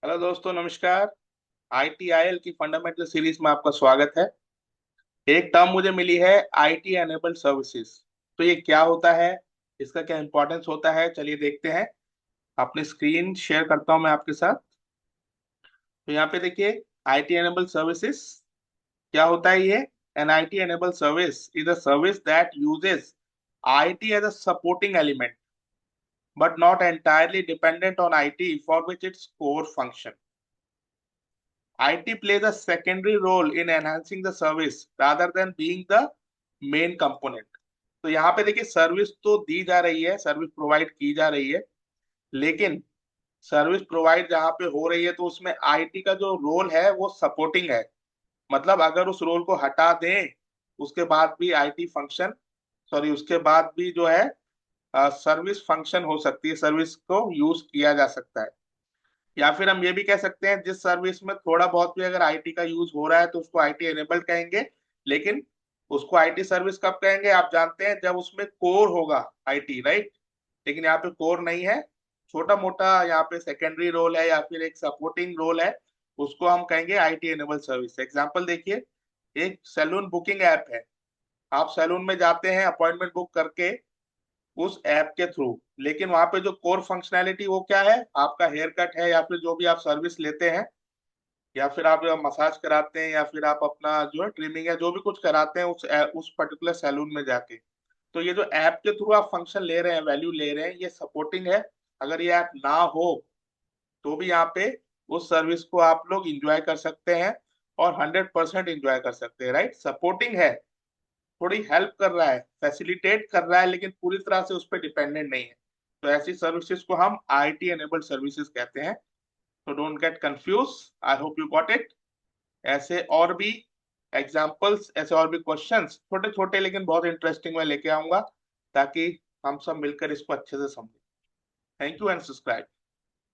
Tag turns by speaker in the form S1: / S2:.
S1: Hello दोस्तों, नमस्कार। आईटीआईएल की फंडामेंटल सीरीज में आपका स्वागत है। एक टर्म मुझे मिली है, आईटी एनेबल्ड सर्विसेज। तो ये क्या होता है, इसका क्या इंपॉर्टेंस होता है, चलिए देखते हैं। अपनी स्क्रीन शेयर करता हूं मैं आपके साथ। तो यहाँ पे देखिए, आईटी एनेबल्ड सर्विसेज क्या होता है ये। An IT enabled service is a service that uses IT as a supporting element but not entirely dependent on IT for which its core function. IT plays a secondary role in enhancing the service rather than being the main component. तो यहाँ पे देखिए, service तो दी जा रही है, service provide की जा रही है, लेकिन सर्विस प्रोवाइड जहाँ पे हो रही है तो उसमें आईटी का जो रोल है वो सपोर्टिंग है। मतलब अगर उस रोल को हटा दें, उसके बाद भी आईटी फंक्शन, सॉरी, उसके बाद भी जो है सर्विस फंक्शन हो सकती है, सर्विस को यूज किया जा सकता है। या फिर हम ये भी कह सकते हैं, जिस सर्विस में थोड़ा बहुत भी अगर आईटी का यूज हो रहा है तो उसको आईटी एनेबल्ड कहेंगे। लेकिन उसको आईटी सर्विस कब कहेंगे, आप जानते हैं, जब उसमें कोर होगा आईटी, राइट। लेकिन यहाँ पे कोर नहीं है, छोटा मोटा यहाँ पे सेकेंडरी रोल है या फिर एक सपोर्टिंग रोल है, उसको हम कहेंगे आईटी एनेबल्ड सर्विस। एग्जाम्पल देखिए, एक सैलून बुकिंग ऐप है। आप सैलून में जाते हैं अपॉइंटमेंट बुक करके उस ऐप के थ्रू, लेकिन वहां पे जो कोर फंक्शनैलिटी वो क्या है, आपका हेयर कट है या फिर जो भी आप सर्विस लेते हैं, या फिर आप मसाज कराते हैं, या फिर आप अपना जो है ट्रिमिंग है, जो भी कुछ कराते हैं उस पर्टिकुलर सैलून में जाके। तो ये जो ऐप के थ्रू आप फंक्शन ले रहे हैं, वैल्यू ले रहे हैं, ये सपोर्टिंग है। अगर ये ऐप ना हो तो भी यहाँ पे उस सर्विस को आप लोग इंजॉय कर सकते हैं, और 100% इंजॉय कर सकते हैं, राइट। सपोर्टिंग है, थोड़ी हेल्प कर रहा है, फैसिलिटेट कर रहा है, लेकिन पूरी तरह से उस पर डिपेंडेंट नहीं है। तो ऐसी सर्विसेज को हम आईटी एनेबल्ड सर्विसेज कहते हैं। तो don't get confuse, I hope you got it. ऐसे और भी एग्जांपल्स, ऐसे और भी क्वेश्चंस, छोटे छोटे लेकिन बहुत इंटरेस्टिंग, मैं लेके आऊंगा, ताकि हम सब मिलकर इसको अच्छे से समझें। Thank you and subscribe.